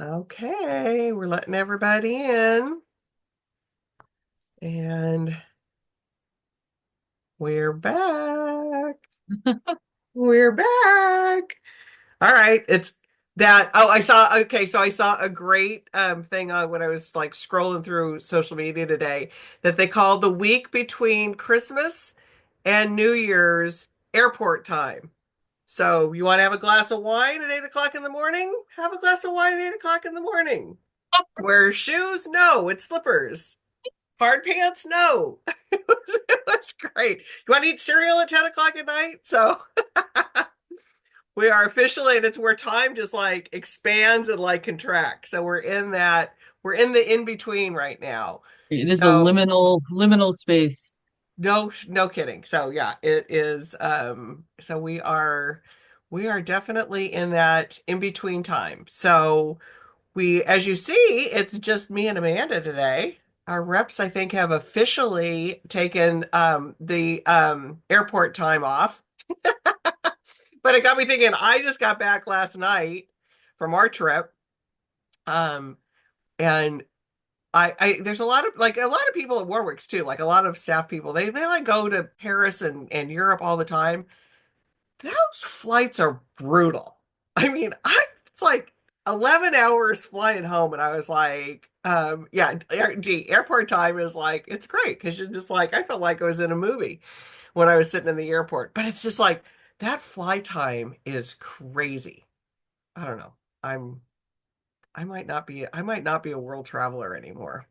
Okay, we're letting everybody in and we're back. We're back. All right, it's that. Oh, I saw. Okay, so I saw a great thing on when I was like scrolling through social media today that they call the week between Christmas and New Year's airport time. So you want to have a glass of wine at 8 o'clock in the morning? Have a glass of wine at 8 o'clock in the morning. Wear shoes? No, it's slippers. Hard pants? No. It was great. You want to eat cereal at 10 o'clock at night? So we are officially, and it's where time just like expands and like contracts. So we're in the in between right now. It is a So liminal space. no kidding. So yeah, it is. So we are definitely in that in between time. So as you see, it's just me and Amanda today. Our reps, I think, have officially taken the airport time off. But it got me thinking, I just got back last night from our trip. Um, and there's a lot of people at Warwick's too, like a lot of staff people, they like go to Paris and Europe all the time. Those flights are brutal. I mean, it's like 11 hours flying home, and I was like, yeah, airport time is like, it's great because you're just like, I felt like I was in a movie when I was sitting in the airport, but it's just like that fly time is crazy. I don't know. I'm, I might not be a world traveler anymore.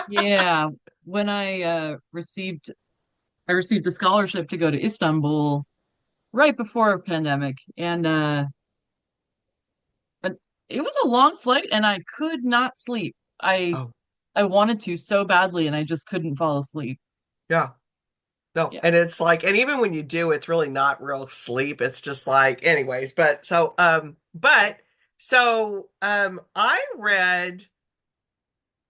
Yeah, when I received a scholarship to go to Istanbul right before pandemic, and it was a long flight, and I could not sleep. I Oh, I wanted to so badly, and I just couldn't fall asleep. yeah. No, Yeah. and it's like, and even when you do, it's really not real sleep. It's just like, anyways. I read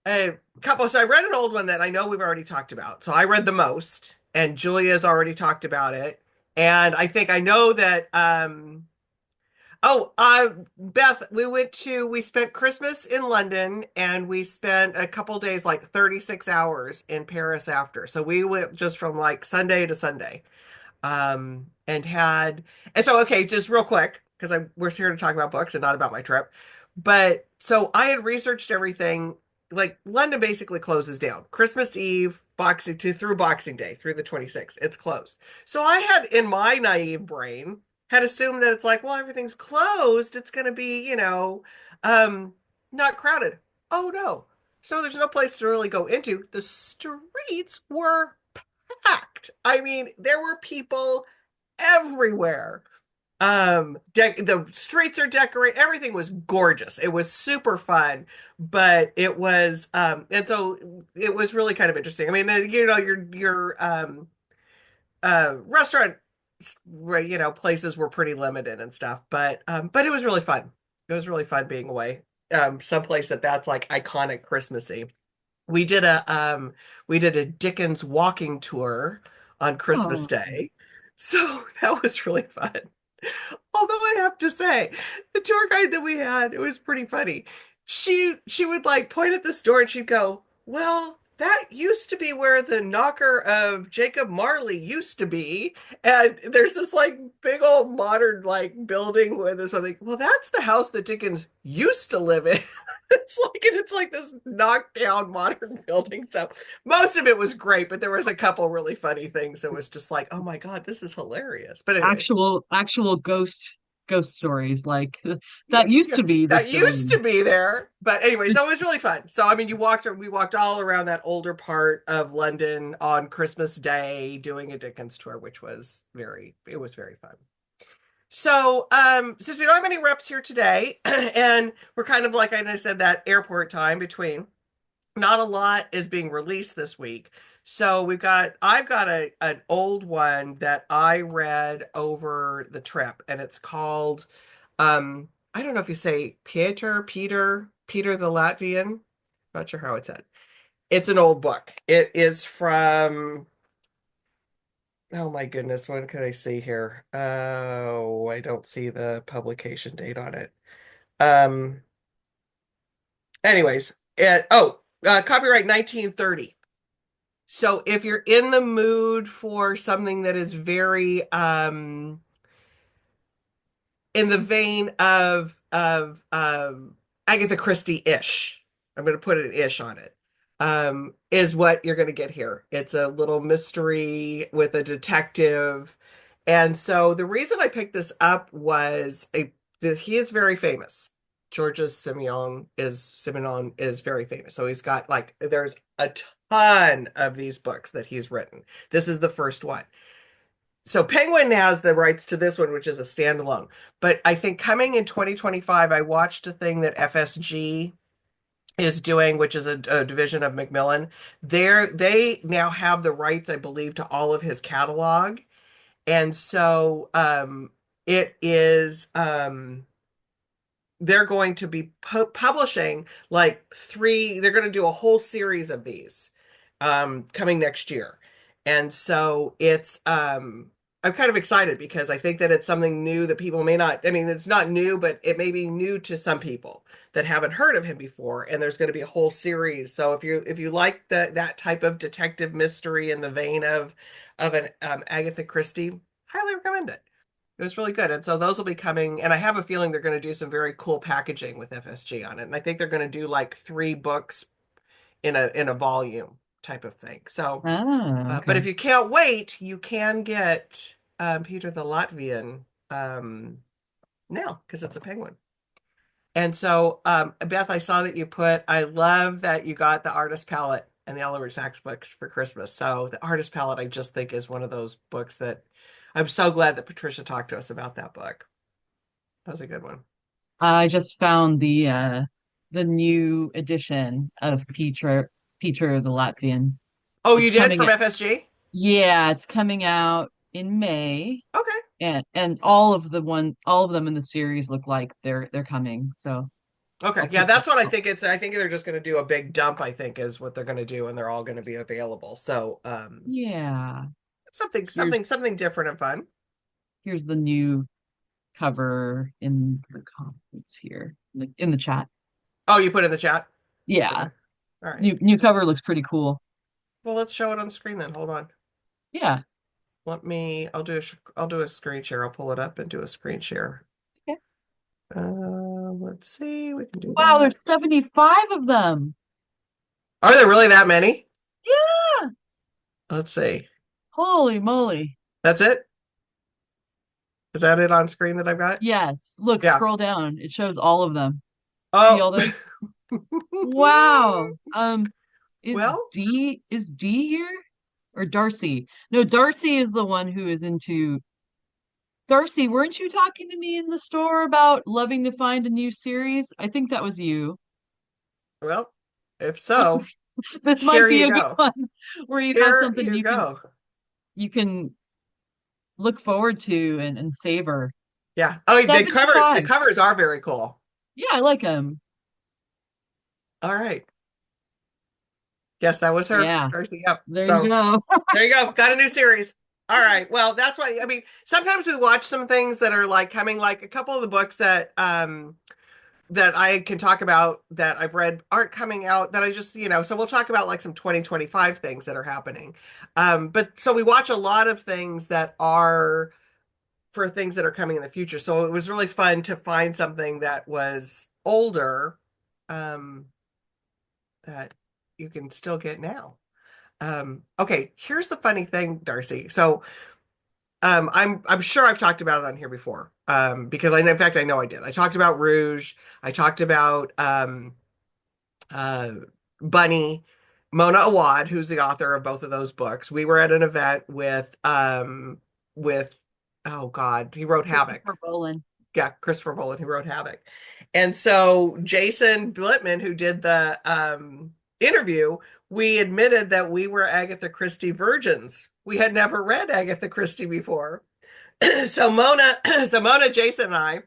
a couple. So I read an old one that I know we've already talked about. So I read the most, and Julia's already talked about it. And I think I know that. Beth, we spent Christmas in London and we spent a couple days, like 36 hours in Paris after. So we went just from like Sunday to Sunday. And had and so okay, just real quick because we're here to talk about books and not about my trip. But so I had researched everything. Like London basically closes down Christmas Eve, through Boxing Day through the 26th. It's closed. So I had in my naive brain had assumed that it's like, well, everything's closed. It's going to be, um, not crowded. Oh no. So there's no place to really go into. The streets were packed. I mean, there were people everywhere. The streets are decorated. Everything was gorgeous. It was super fun, but and so it was really kind of interesting. I mean, your restaurant, places were pretty limited and stuff, but it was really fun. It was really fun being away. Someplace that's like iconic Christmassy. We did a Dickens walking tour on Christmas Oh, Day. So that was really fun. Although I have to say, the tour guide that we had, it was pretty funny. She would like point at the store and she'd go, "Well, that used to be where the knocker of Jacob Marley used to be." And there's this like big old modern like building with this one like, well, that's the house that Dickens used to live in. It's like this knocked down modern building. So most of it was great, but there was a couple really funny things that was just like, oh my God, this is hilarious. But anyways, actual ghost stories like yeah, that used yeah, to be this that used to building. be there. But anyways, that This was really fun. So I mean, we walked all around that older part of London on Christmas Day doing a Dickens tour, which was it was very fun. So, since we don't have any reps here today, and we're kind of like I said, that airport time between, not a lot is being released this week. So I've got an old one that I read over the trip, and it's called, I don't know if you say Peter the Latvian. Not sure how it's said. It's an old book. It is from, oh my goodness, what can I see here? Oh, I don't see the publication date on it. Um, Anyways, copyright 1930. So if you're in the mood for something that is very in the vein of Agatha Christie-ish. I'm going to put an ish on it. Is what you're going to get here. It's a little mystery with a detective. And so the reason I picked this up was he is very famous. Georges Simenon is very famous. So he's got like there's a ton of these books that he's written. This is the first one. So Penguin has the rights to this one, which is a standalone. But I think coming in 2025, I watched a thing that FSG is doing, which is a division of Macmillan. They now have the rights, I believe, to all of his catalog. And so it is they're going to be publishing like they're going to do a whole series of these coming next year. And so I'm kind of excited because I think that it's something new that people may not, I mean, it's not new, but it may be new to some people that haven't heard of him before. And there's going to be a whole series. So if you like that type of detective mystery in the vein of an Agatha Christie, highly recommend it. It was really good. And so those will be coming, and I have a feeling they're going to do some very cool packaging with FSG on it. And I think they're going to do like 3 books in a volume type of thing. So, Oh, but okay. if you can't wait, you can get Peter the Latvian now because it's a penguin. And so, Beth, I saw that I love that you got the artist palette and the Oliver Sacks books for Christmas. So the artist palette, I just think is one of those books that I'm so glad that Patricia talked to us about that book. That was a good one. I just found the new edition of Peter the Latvian. Oh, you It's did coming from at FSG? Yeah, it's coming out in May. Okay. And all of them in the series look like they're coming. So Okay. I'll Yeah, pick that's that what I up. think it's. I think they're just going to do a big dump, I think is what they're going to do, and they're all going to be available. So, Yeah. something, Here's something, something different and fun. here's the new cover in the comments here in the chat. Oh, you put it in the chat? Okay. Yeah. All right. New cover looks pretty cool. Well, let's show it on screen then. Hold on. Yeah. I'll do a screen share. I'll pull it up and do a screen share. Okay. Let's see. We can do Wow, that. there's 75 of them. Are there really that many? Yeah. Let's see. Holy moly. That's it? Is that it on screen that I've got? Yes. Look, Yeah. scroll down. It shows all of them. See Oh. all those? Wow. Well, Is D here? Or Darcy? No, Darcy is the one who is into Darcy, weren't you talking to me in the store about loving to find a new series? I think that was you. well, if so, This might here be you a good go. one where you have Here something you go. you can look forward to and savor. Yeah. Oh, the 75. covers are very cool. Yeah, I like them. All right. Yes, that was her, Yeah, Darcy. Yep. there you So go. there you go. Got a new series. All right. Well, that's why I mean, sometimes we watch some things that are like coming, like a couple of the books that I can talk about that I've read aren't coming out that I just, so we'll talk about like some 2025 things that are happening. But so we watch a lot of things that are for things that are coming in the future. So it was really fun to find something that was older, um, that you can still get now. Okay, here's the funny thing, Darcy. So I'm sure I've talked about it on here before. Because in fact I know I did. I talked about Rouge. I talked about uh Bunny, Mona Awad, who's the author of both of those books. We were at an event with oh God, he wrote Havoc. Christopher Bolin. Yeah, Christopher Boland, who wrote Havoc. And so Jason Blitman, who did the interview, we admitted that we were Agatha Christie virgins. We had never read Agatha Christie before. So Mona, Jason, and I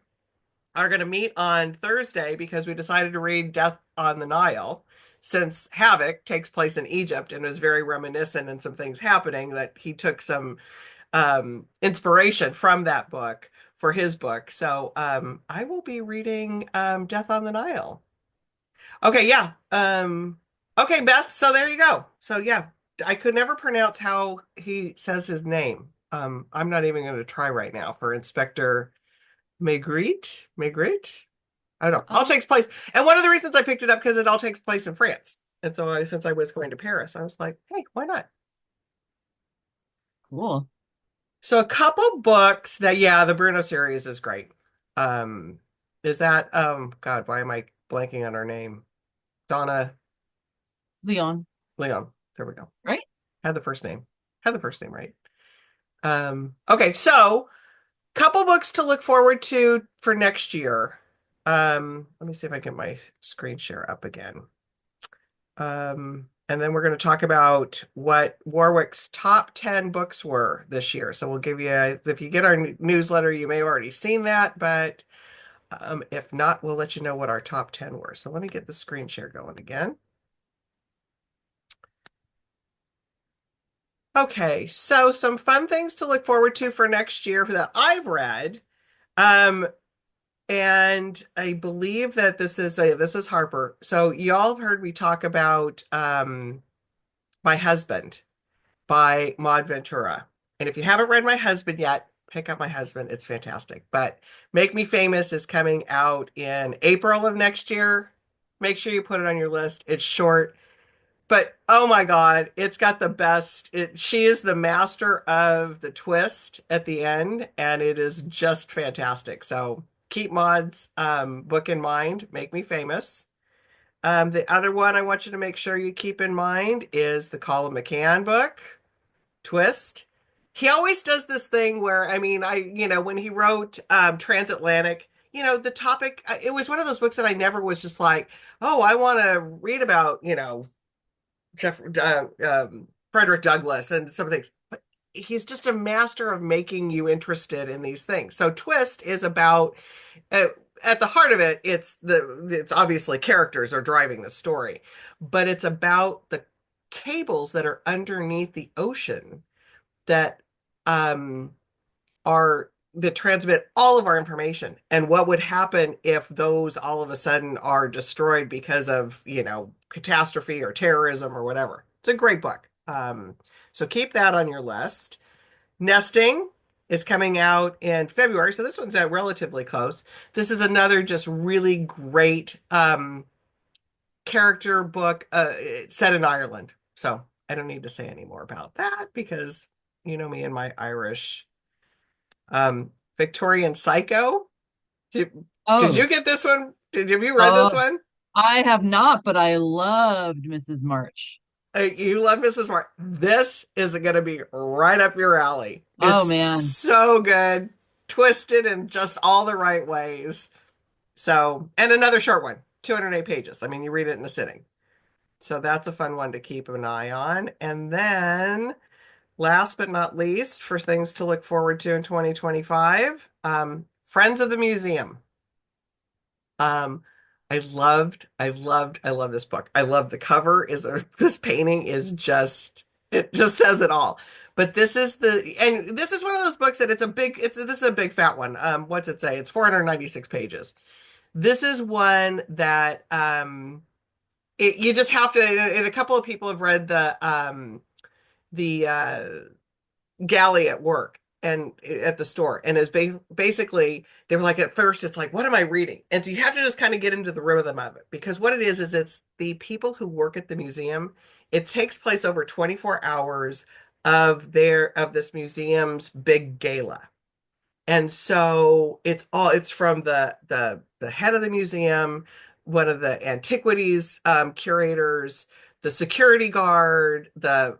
are going to meet on Thursday because we decided to read Death on the Nile, since Havoc takes place in Egypt and was very reminiscent and some things happening that he took some inspiration from that book for his book. So I will be reading Death on the Nile. Okay, yeah. Okay, Beth, so there you go. So yeah, I could never pronounce how he says his name. I'm not even going to try right now for Inspector Maigret. Maigret? I don't know. All Um, takes place. And one of the reasons I picked it up because it all takes place in France. And so since I was going to Paris, I was like, hey, why not? cool. So a couple books that, yeah, the Bruno series is great. Um, is that God, why am I blanking on her name? Donna Leon, Leon. There we go. right? Had the first name. Had the first name right. Okay, so couple books to look forward to for next year. Let me see if I get my screen share up again. And then we're going to talk about what Warwick's top 10 books were this year. So we'll give you, if you get our newsletter, you may have already seen that, but if not, we'll let you know what our top 10 were. So let me get the screen share going again. Okay, so some fun things to look forward to for next year that I've read. Um, and I believe that this is Harper. So y'all have heard me talk about My Husband by Maud Ventura. And if you haven't read My Husband yet, pick up My Husband. It's fantastic. But Make Me Famous is coming out in April of next year. Make sure you put it on your list. It's short, but oh my God, it's got the best. She is the master of the twist at the end, and it is just fantastic. So keep Maud's book in mind, Make Me Famous. The other one I want you to make sure you keep in mind is the Colin McCann book, Twist. He always does this thing where, I mean, when he wrote Transatlantic, the topic, it was one of those books that I never was just like, oh, I want to read about, Jeff Frederick Douglass and some things. But he's just a master of making you interested in these things. So Twist is about uh, at the heart of it, it's obviously characters are driving the story, but it's about the cables that are underneath the ocean that um are that transmit all of our information and what would happen if those all of a sudden are destroyed because of, catastrophe or terrorism or whatever. It's a great book. So keep that on your list. Nesting is coming out in February, so this one's relatively close. This is another just really great character book set in Ireland. So I don't need to say any more about that because you know me and my Irish. Victorian Psycho. Did, did Oh, you get this one? Have you read this oh, one? I have not, but I loved Mrs. March. You love Mrs. Martin. This is going to be right up your alley. It's Oh man, so good, twisted in just all the right ways. So, and another short one, 208 pages. I mean, you read it in a sitting. So that's a fun one to keep an eye on. And then last but not least, for things to look forward to in 2025, Friends of the Museum. Um, I love this book. I love the cover this painting is it just says it all. But this is one of those books that this is a big fat one. What's it say? It's 496 pages. This is one that, you just have to, and a couple of people have read the galley at work and at the store and basically they were like at first it's like what am I reading, and so you have to just kind of get into the rhythm of it because what it is it's the people who work at the museum. It takes place over 24 hours of this museum's big gala, and so it's from the head of the museum, one of the antiquities curators, the security guard, the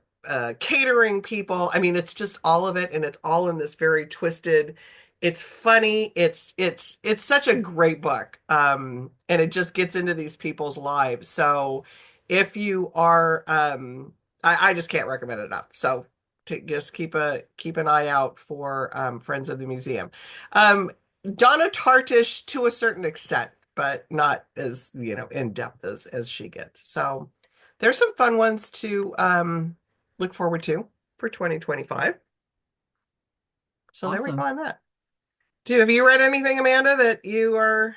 catering people. I mean, it's just all of it, and it's all in this very twisted. It's funny. It's such a great book, and it just gets into these people's lives. So if you are, I just can't recommend it enough. So to just keep an eye out for Friends of the Museum. Um, Donna Tartish to a certain extent, but not as in depth as she gets. So there's some fun ones to look forward to for 2025. So there we go awesome. on that. Have you read anything, Amanda, that you are?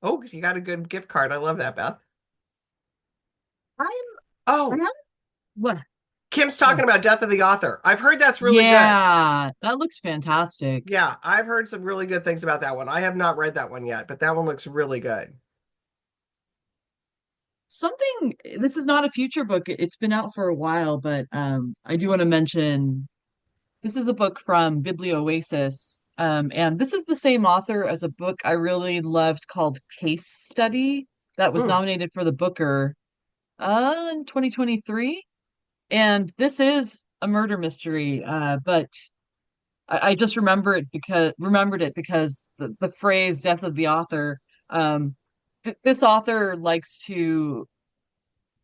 Oh, you got a good gift card. I love that, Beth. I'm I Oh, haven't what? Kim's Oh, talking about Death of the Author. I've heard that's really good. yeah, that looks fantastic. Yeah, I've heard some really good things about that one. I have not read that one yet, but that one looks really good. Something, this is not a future book. It's been out for a while, but I do want to mention this is a book from Biblioasis. And this is the same author as a book I really loved called Case Study that was Mm. nominated for the Booker in 2023. And this is a murder mystery, but I just remembered it because the phrase "death of the author." Th this author likes to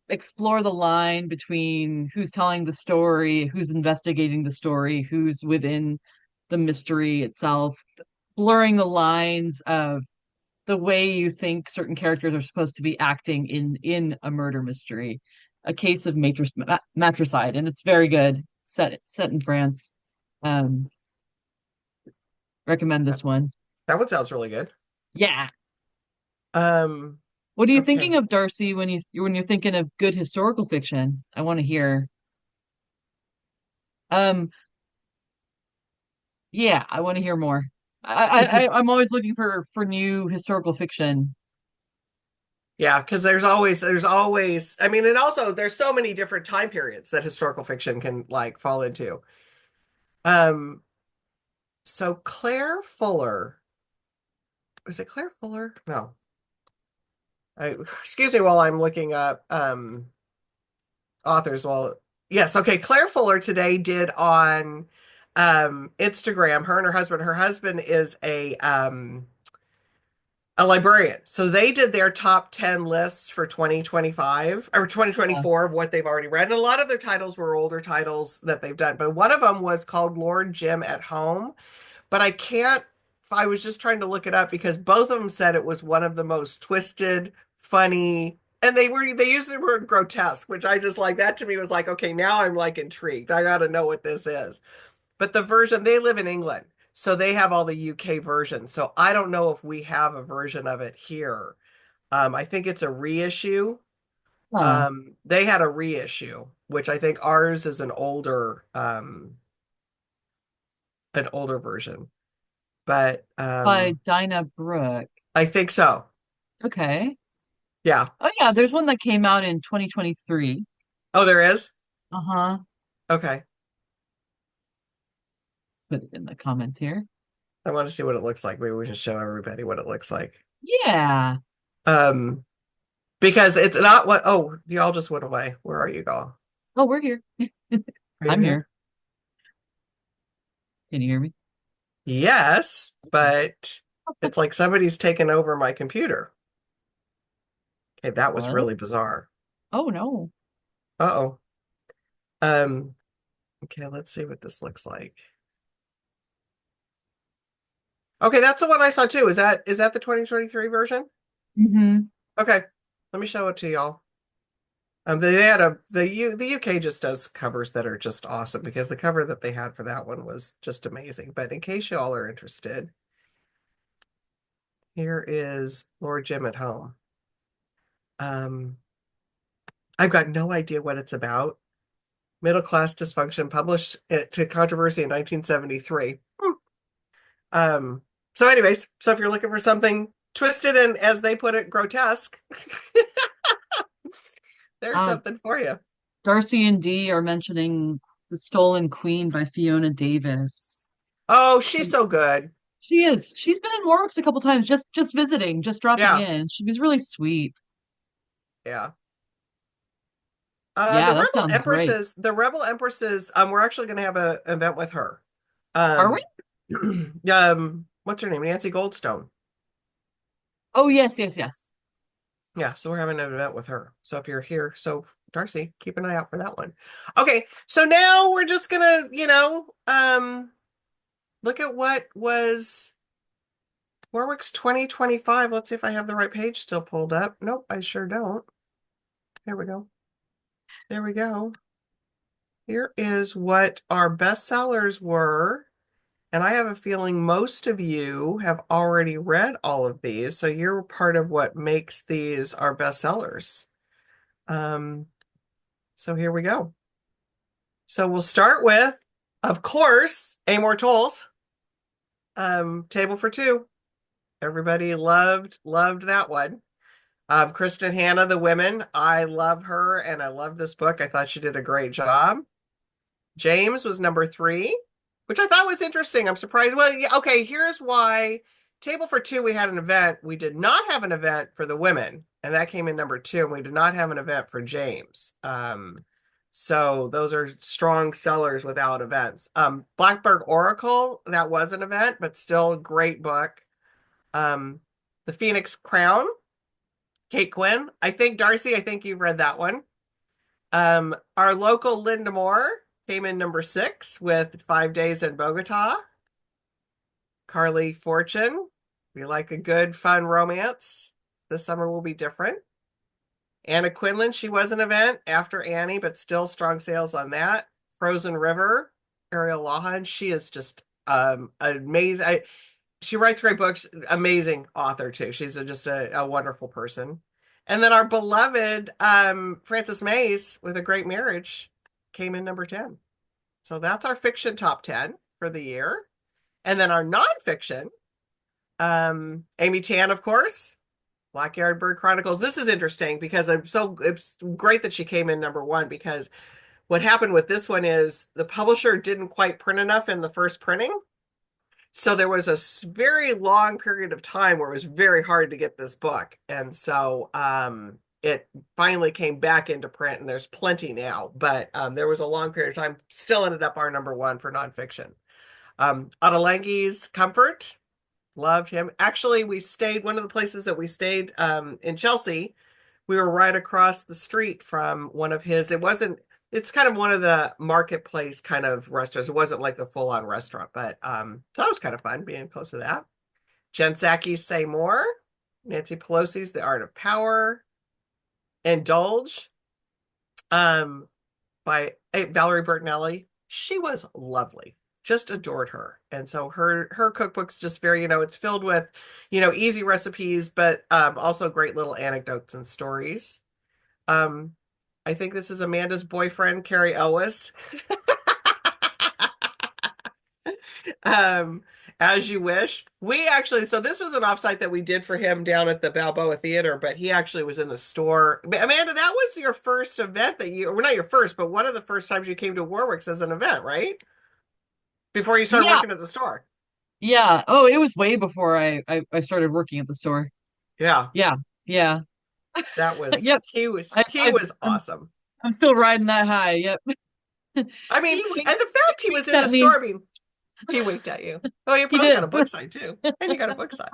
explore the line between who's telling the story, who's investigating the story, who's within the mystery itself, blurring the lines of the way you think certain characters are supposed to be acting in a murder mystery, a case of matricide, and it's very good. Set in France. Um, recommend this one. That one sounds really good. Yeah. Um, What are you thinking okay. of, Darcy, when you're thinking of good historical fiction? I want to hear. Um, yeah, I want to hear more. I'm always looking for new historical fiction. Yeah, because there's always, I mean, and also there's so many different time periods that historical fiction can like fall into. Um, so Claire Fuller, was it Claire Fuller? No. Excuse me while I'm looking up authors. Well, yes, okay. Claire Fuller today did on Instagram, her and her husband is a librarian. So they did their top 10 lists for 2025 or Yeah. 2024 of what they've already read. And a lot of their titles were older titles that they've done, but one of them was called Lord Jim at Home. But I can't, I was just trying to look it up because both of them said it was one of the most twisted, funny, and they used the word grotesque, which I just like that to me was like, okay, now I'm like intrigued. I got to know what this is. But the version, they live in England, so they have all the UK versions. So I don't know if we have a version of it here. I think it's a reissue. Huh. They had a reissue, which I think ours is an older version. But By Dinah Brooke. I think so. Okay. Yeah. Oh yeah, there's one that came out in 2023. Oh, there is? Uh-huh. Okay. Put it in the comments here. I want to see what it looks like. Maybe we can show everybody what it looks like. Yeah. Um, because it's not what, oh, y'all just went away. Where are you, y'all? Oh, we're here. Are you I'm here. here? Can you hear me? Yes, but it's like somebody's taken over my computer. Okay, that was What? really bizarre. Oh no. Uh-oh. Um, okay, let's see what this looks like. Okay, that's the one I saw too. Is that the 2023 version? Hmm. Okay, let me show it to y'all. They had the UK just does covers that are just awesome because the cover that they had for that one was just amazing. But in case y'all are interested, here is Lord Jim at Home. Um, I've got no idea what it's about. Middle class dysfunction, published to controversy in 1973. Um, so anyways, so if you're looking for something twisted and, as they put it, grotesque, there's Uh, something for you. Darcy and Dee are mentioning The Stolen Queen by Fiona Davis. Oh, she's so good. She is. She's been in Warwick's a couple times, just visiting, just dropping Yeah, in. She was really sweet. yeah. Yeah, that sounds great. The Rebel Empresses, we're actually going to have a event with her. Are we? Um, what's her name? Nancy Goldstone. Oh, yes, yes, yes. Yeah, so we're having an event with her. So if you're here, so Darcy, keep an eye out for that one. Okay, so now we're just gonna, look at what was Warwick's 2025. Let's see if I have the right page still pulled up. Nope, I sure don't. There we go. There we go. Here is what our bestsellers were And I have a feeling most of you have already read all of these, so you're part of what makes these our bestsellers. Um, so here we go. So we'll start with, of course, Amor Towles, Table for Two. Everybody loved that one. Kristen Hanna, The Women. I love her and I love this book. I thought she did a great job. James was number three, which I thought was interesting. I'm surprised. Well, yeah, okay, here's why. Table for Two, we had an event. We did not have an event for The Women, and that came in number two. And we did not have an event for James. So those are strong sellers without events. Blackbird Oracle, that was an event, but still a great book. Um, The Phoenix Crown, Kate Quinn. I think you've read that one. Our local Linda Moore came in number six with 5 Days in Bogota. Carly Fortune. We like a good, fun romance. This summer will be different. Anna Quinlan, she was an event after Annie, but still strong sales on that. Frozen River, Ariel Lawhon, she is just amazing. She writes great books, amazing author too. She's just a wonderful person. And then our beloved Frances Mays with A Great Marriage came in number 10. So that's our fiction top 10 for the year. And then our nonfiction, Amy Tan, of course, Black-Haired Bird Chronicles. This is interesting because it's great that she came in number one because what happened with this one is the publisher didn't quite print enough in the first printing. So there was a very long period of time where it was very hard to get this book. And so it finally came back into print and there's plenty now. But there was a long period of time, still ended up our number one for nonfiction. Ottolenghi's Comfort, loved him. Actually, we stayed, one of the places that we stayed in Chelsea, we were right across the street from one of his, it's kind of one of the marketplace kind of restaurants. It wasn't like a full-on restaurant, but so that was kind of fun being close to that. Jen Psaki's Say More, Nancy Pelosi's The Art of Power, Indulge, um, by Valerie Bertinelli. She was lovely. Just adored her. And so her cookbook's just very, it's filled with, easy recipes, but also great little anecdotes and stories. Um, I think this is Amanda's boyfriend, Carrie Elwes. Um, as you wish. We actually, so this was an offsite that we did for him down at the Balboa Theater, but he actually was in the store. Amanda, that was your first event well, not your first, but one of the first times you came to Warwick's as an event, right? Before you started Yeah, working at the store. yeah. Oh, it was way before I started working at the store. Yeah, Yeah, yeah. that was, Yep. he was awesome. I'm still riding that high. Yep. I mean, He winked, and the fact he was in the at me. store, I mean, he winked at you. Oh, you He probably got a did. book sign too. And you got a book sign.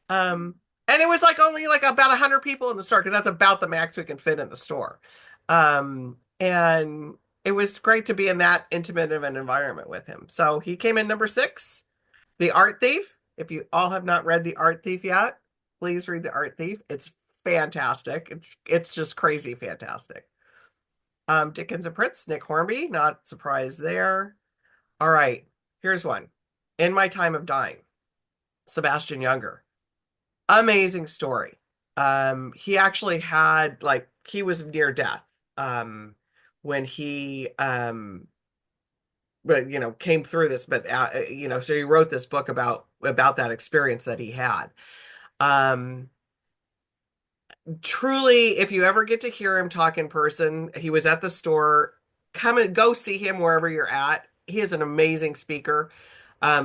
Um, and it was like only like about 100 people in the store because that's about the max we can fit in the store. And it was great to be in that intimate of an environment with him. So he came in number six, The Art Thief. If you all have not read The Art Thief yet, please read The Art Thief. It's fantastic. It's just crazy fantastic. Dickens and Prince, Nick Hornby, not surprised there. All right, here's one. In My Time of Dying, Sebastian Younger. Amazing story. He actually had he was near death when he but came through this, but so he wrote this book about that experience that he had. Um, Truly, if you ever get to hear him talk in person, he was at the store. Come and go see him wherever you're at. He is an amazing speaker.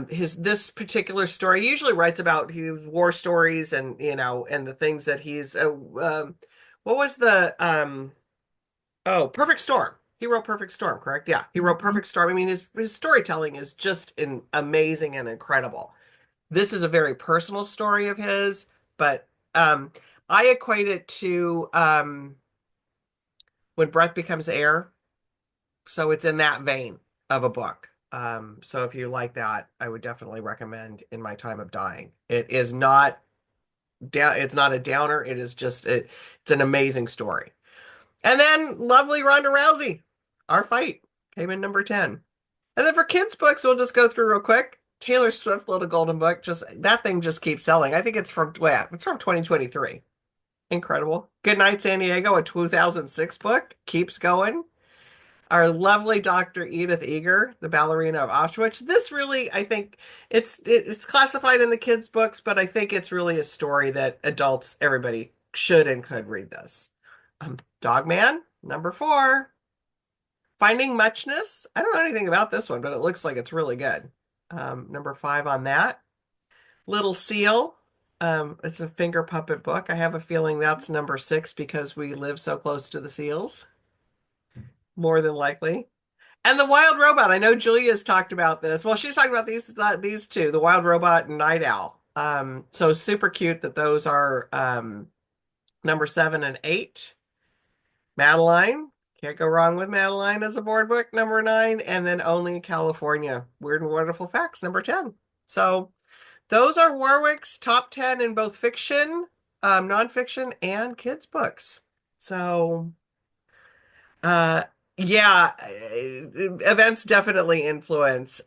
His This particular story, he usually writes about his war stories and and the things that he's what was the oh, Perfect Storm. He wrote Perfect Storm, correct? Yeah, he wrote Mhm. Perfect Storm. I mean, his storytelling is just amazing and incredible. This is a very personal story of his, but I equate it to When Breath Becomes Air. So it's in that vein of a book. So if you like that, I would definitely recommend In My Time of Dying. It is not down, it's not a downer. It's an amazing story. And then lovely Ronda Rousey, Our Fight, came in number 10. And then for kids' books, we'll just go through real quick. Taylor Swift Little Golden Book, just that thing just keeps selling. I think it's from 2023. Incredible. Good Night San Diego, a 2006 book, keeps going. Our lovely Dr. Edith Eger, the ballerina of Auschwitz. This really, I think it's classified in the kids' books, but I think it's really a story that adults, everybody should and could read this. Dog Man, number 4. Finding Muchness. I don't know anything about this one, but it looks like it's really good. Number 5 on that. Little Seal. It's a finger puppet book. I have a feeling that's number 6 because we live so close to the seals, more than likely. And The Wild Robot. I know Julia's talked about this. Well, she's talking about these two, The Wild Robot and Night Owl. So super cute that those are number 7 and 8. Madeline. Can't go wrong with Madeline as a board book, number 9. And then Only California. Weird and Wonderful Facts, number 10. So those are Warwick's top 10 in both fiction, nonfiction, and kids' books. So, uh, yeah, events definitely influence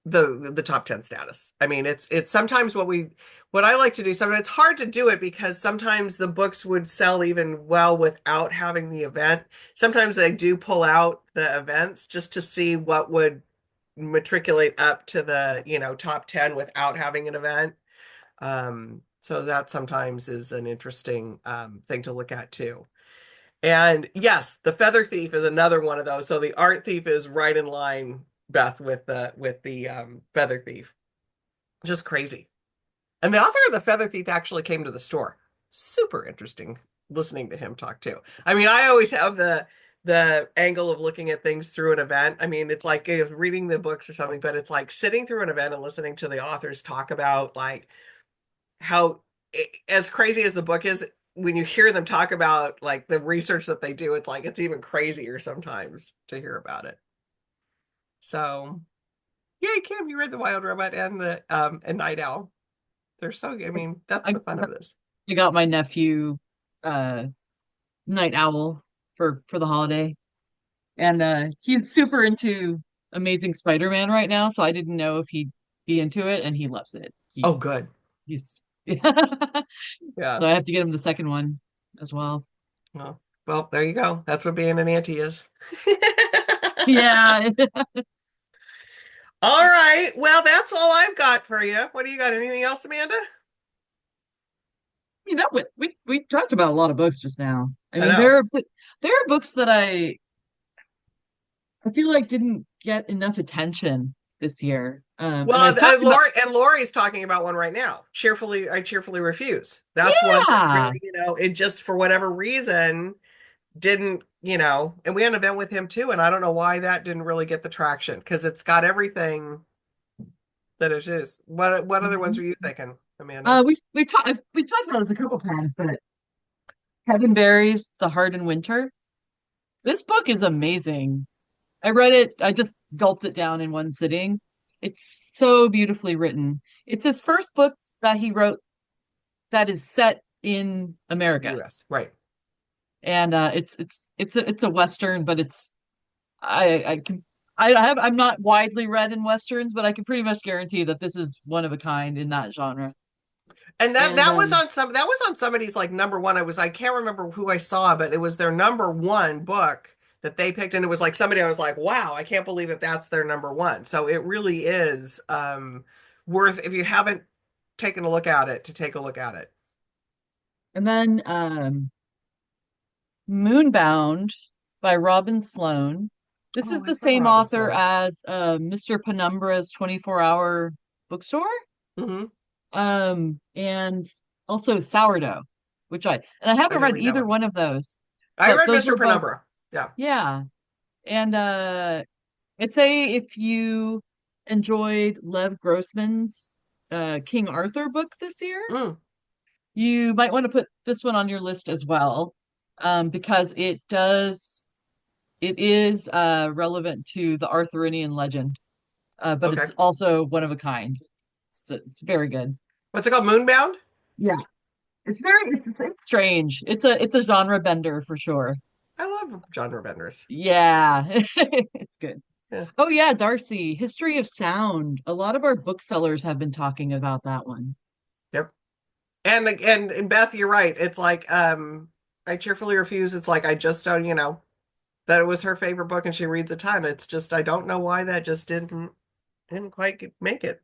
the top 10 status. I mean, it's sometimes what I like to do. Sometimes it's hard to do it because sometimes the books would sell even well without having the event. Sometimes I do pull out the events just to see what would matriculate up to the, top 10 without having an event. So that sometimes is an interesting thing to look at too. And yes, The Feather Thief is another one of those. So the Art Thief is right in line, Beth, with the Feather Thief. Just crazy. And the author of The Feather Thief actually came to the store. Super interesting listening to him talk too. I mean, I always have the angle of looking at things through an event. I mean, it's like reading the books or something, but it's like sitting through an event and listening to the authors talk about like how as crazy as the book is, when you hear them talk about like the research that they do, it's like it's even crazier sometimes to hear about it. So, yay, Kim, you read The Wild Robot and the and Night Owl. They're so, I mean, that's I the fun of this. I got my nephew uh Night Owl for the holiday. And he's super into Amazing Spider-Man right now, so I didn't know if he'd be into it, and he loves it. Oh, good. He's Yeah. so I have to get him the second one as well. Well, there you go. That's what being an auntie is. Yeah. All right. Well, that's all I've got for you. What do you got? Anything else, Amanda? We talked about a lot of books just now. I I mean, know. there are books that I feel like didn't get enough attention this year. And Well, I've talked about Lori's talking about one right now. I cheerfully refuse. That's one that yeah. really, it just for whatever reason didn't, and we had an event with him too, and I don't know why that didn't really get the traction because it's got everything that it is. What other ones Mhm. were you thinking, Amanda? We talked about it a couple times, but Kevin Barry's The Heart in Winter. This book is amazing. I read it, I just gulped it down in one sitting. It's so beautifully written. It's his first book that he wrote that is set in America. U.S. Right. And it's a Western, but it's I can I'm not widely read in Westerns, but I can pretty much guarantee that this is one of a kind in that genre. And that And that was on somebody's like number one. I can't remember who I saw, but it was their number one book that they picked, and it was like somebody I was like, wow, I can't believe that that's their number one. So it really is worth if you haven't taken a look at it to take a look at it. then Moonbound by Robin Sloan. This Oh, is I the saw same Robin author Sloan. as Mr. Penumbra's 24-hour bookstore. Hmm. And also Sourdough, and I I haven't didn't read read that either one. one of those, I but read those Mr. were both, Penumbra. Yeah. yeah. And I'd say if you enjoyed Lev Grossman's King Arthur book this year, Mm, you might want to put this one on your list as well, because it is relevant to the Arthurian legend, but okay. it's also one of a kind. It's very good. What's it called? Moonbound? Yeah, it's strange. It's a genre bender for sure. I love genre benders. Yeah, it's good. Yeah. Oh yeah, Darcy, History of Sound. A lot of our booksellers have been talking about that one. Yep. And Beth, you're right. It's like I cheerfully refuse. It's like I just don't, that it was her favorite book and she reads a ton. It's just I don't know why that just didn't quite make it.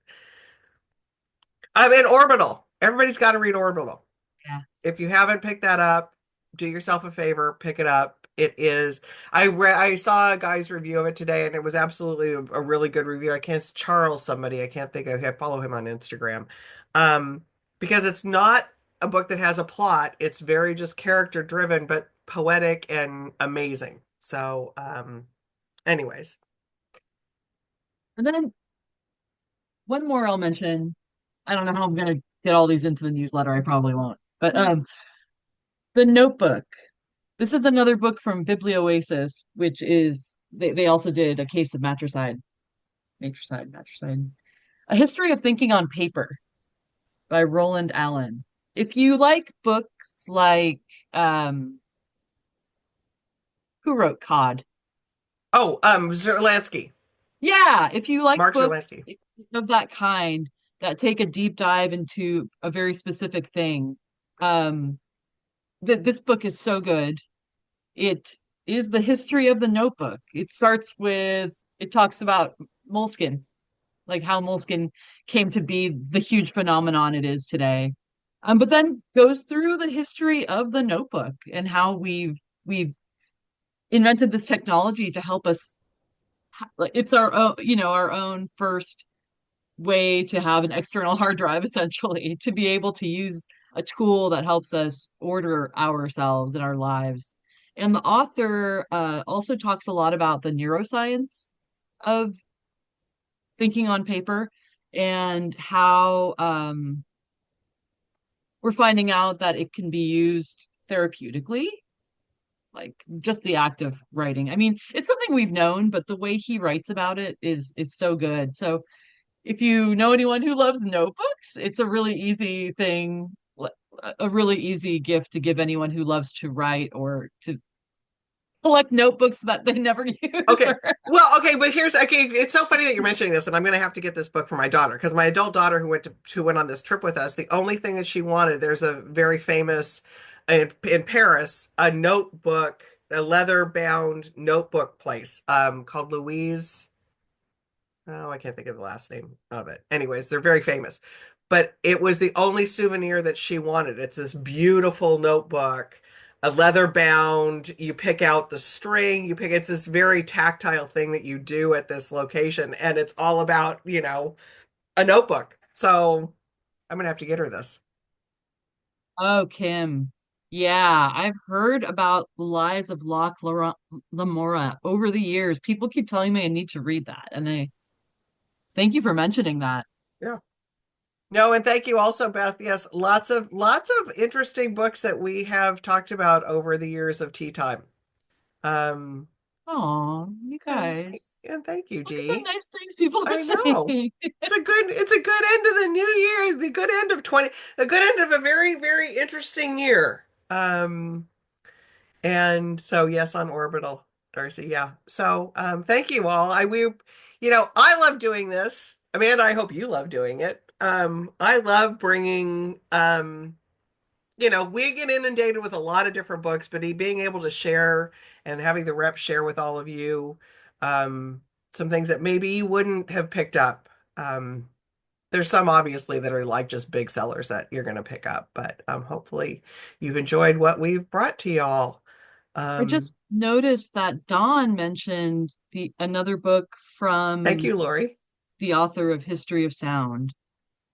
I mean, Orbital. Everybody's got to read Orbital. Yeah. If you haven't picked that up, do yourself a favor, pick it up. It is. I saw a guy's review of it today, and it was absolutely a really good review. I can't Charles somebody. I can't think of. I follow him on Instagram, um, because it's not a book that has a plot. It's very just character driven, but poetic and amazing. So, anyways, And then one more I'll mention. I don't know how I'm gonna get all these into the newsletter. I probably won't. But The Notebook. This is another book from Biblioasis, which is they also did A Case of Matricide. A History of Thinking on Paper by Roland Allen. If you like books like who wrote Cod? oh, Zerlansky, Yeah, if you like Mark books Zerlansky. of that kind that take a deep dive into a very specific thing, um, this book is so good. It is the history of the Notebook. It talks about Moleskine, like how Moleskine came to be the huge phenomenon it is today. But then goes through the history of the Notebook and how we've invented this technology to help us. Like it's our own, our own first way to have an external hard drive, essentially, to be able to use a tool that helps us order ourselves and our lives. And the author also talks a lot about the neuroscience of thinking on paper and how we're finding out that it can be used therapeutically, like just the act of writing. I mean, it's something we've known, but the way he writes about it is so good. So if you know anyone who loves notebooks, it's a really easy thing, a really easy gift to give anyone who loves to write or to collect notebooks that they never use. Okay. Well, okay, but here's okay. It's so funny that you're mentioning this, and I'm going to have to get this book for my daughter because my adult daughter who went on this trip with us, the only thing that she wanted, there's a very famous in Paris, a notebook, a leather bound notebook place, called Louise. Oh, I can't think of the last name of it. Anyways, they're very famous. But it was the only souvenir that she wanted. It's this beautiful notebook, a leather bound. You pick out the string, it's this very tactile thing that you do at this location. And it's all about, a notebook. So I'm gonna have to get her this. Oh, Kim. Yeah, I've heard about the Lies of Lamora over the years. People keep telling me I need to read that, and I thank you for mentioning that. Yeah. No, and thank you also, Beth. Yes, lots of interesting books that we have talked about over the years of tea time. Um, Oh, you And guys. and thank you, Look at the Dee. nice things people are I know. saying. It's a good end of the new year, the good end of 20, a good end of a very, very interesting year. And so yes, on Orbital, Darcy. Yeah. So thank you all. I love doing this. Amanda, I hope you love doing it. I love bringing we get inundated with a lot of different books, but being able to share and having the rep share with all of you some things that maybe you wouldn't have picked up. There's some obviously that are like just big sellers that you're going to pick up, but hopefully you've enjoyed what we've brought to y'all. I Um, just noticed that Dawn mentioned the another book Thank from you, Lori. the author of History of Sound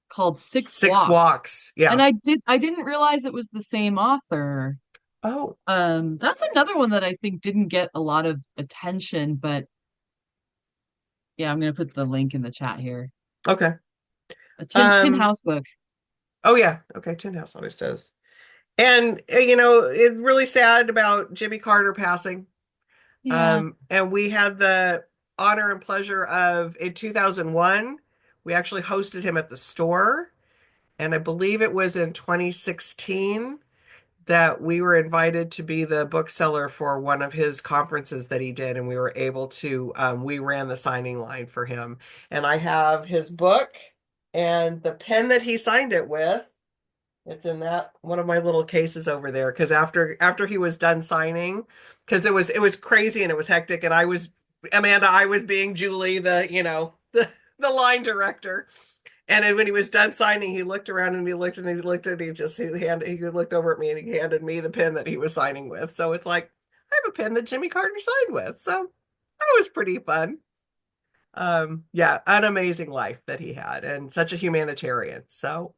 called Six Six Walks. Walks. And Yeah. I didn't realize it was the same author. Oh, That's another one that I think didn't get a lot of attention, but yeah, I'm gonna put the link in the chat here. okay. A Tin Um, House book. oh yeah. Okay. Tin House always does. And it's really sad about Jimmy Carter passing. Yeah. And we had the honor and pleasure of in 2001, we actually hosted him at the store. And I believe it was in 2016 that we were invited to be the bookseller for one of his conferences that he did, and we were able to, we ran the signing line for him. And I have his book and the pen that he signed it with. It's in that one of my little cases over there. Because after he was done signing, because it was crazy and it was hectic, and I was Amanda, I was being Julie, the line director. And then when he was done signing, he looked around and he looked and he looked and he looked over at me and he handed me the pen that he was signing with. So it's like I have a pen that Jimmy Carter signed with. So that was pretty fun. Yeah, an amazing life that he had and such a humanitarian. So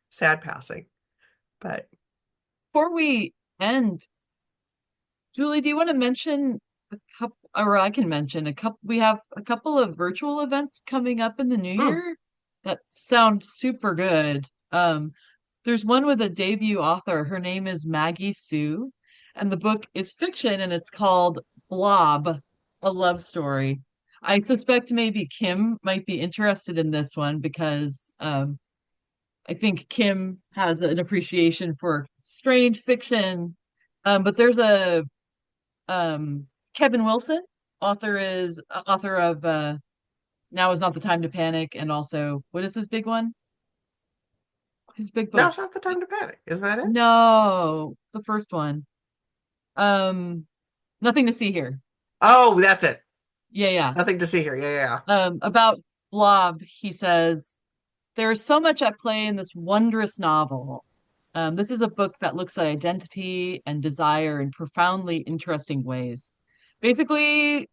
sad passing. But Before we end, Julie, do you want to mention a couple, or I can mention a couple, we have a couple of virtual events coming up in the new mm, year that sound super good. There's one with a debut author. Her name is Maggie Sue, and the book is fiction and it's called Blob, a love story. I suspect maybe Kim might be interested in this one because I think Kim has an appreciation for strange fiction. But there's a Kevin Wilson, author of Now Is Not the Time to Panic, and also what is his big one? His big book. now's not the time to panic. Isn't that it? No, the first one. Um, Nothing to See Here. Oh, that's it. Yeah, yeah. Nothing to see here. Yeah, yeah. About Blob, he says, there is so much at play in this wondrous novel. This is a book that looks at identity and desire in profoundly interesting ways. Basically,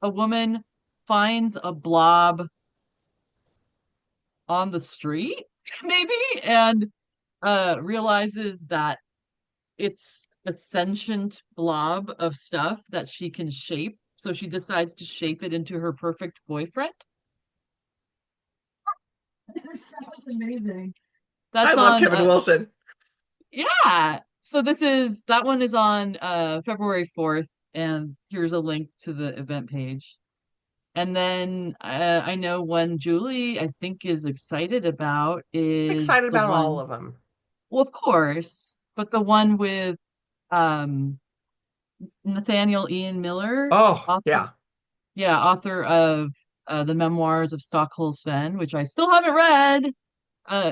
a woman finds a blob on the street, maybe, and realizes that it's a sentient blob of stuff that she can shape. So she decides to shape it into her perfect boyfriend. That's amazing. I That's love on Kevin Wilson. yeah. So that one is on February 4th, and here's a link to the event page. And then I know one Julie I think is excited about is Excited the about all one, of them. well, of course, but the one with um Nathaniel Ian Miller, Oh, author, yeah. yeah, author of the Memoirs of Stockholm Sven, which I still haven't read.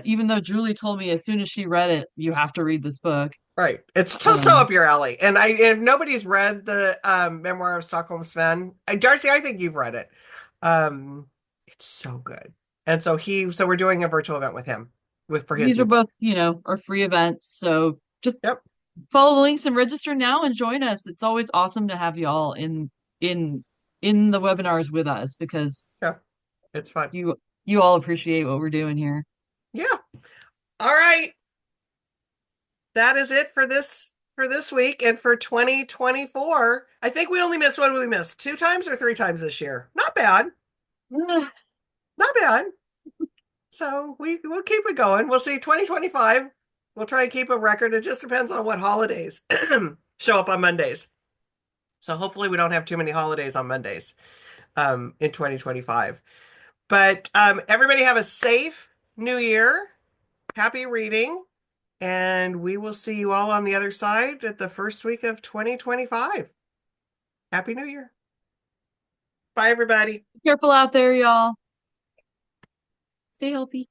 Even though Julie told me as soon as she read it, you have to read this book. Right. It's so Um, up your alley. And if nobody's read the Memoir of Stockholm Sven, Darcy, I think you've read it. Um, it's so good. And so we're doing a virtual event with him for his these are new book. both, are free events, so just Yep. follow the links and register now and join us. It's always awesome to have you all in in the webinars with us because Yeah. It's fun. you all appreciate what we're doing here. Yeah. All right. That is it for this week and for 2024. I think we only missed, what did we miss? Two times or three times this year? Not bad. Not bad. So we'll keep it going. We'll see 2025. We'll try and keep a record. It just depends on what holidays show up on Mondays. So hopefully we don't have too many holidays on Mondays in 2025. But everybody have a safe new year. Happy reading. And we will see you all on the other side at the first week of 2025. Happy New Year. Bye, everybody. Careful out there, y'all. Stay healthy.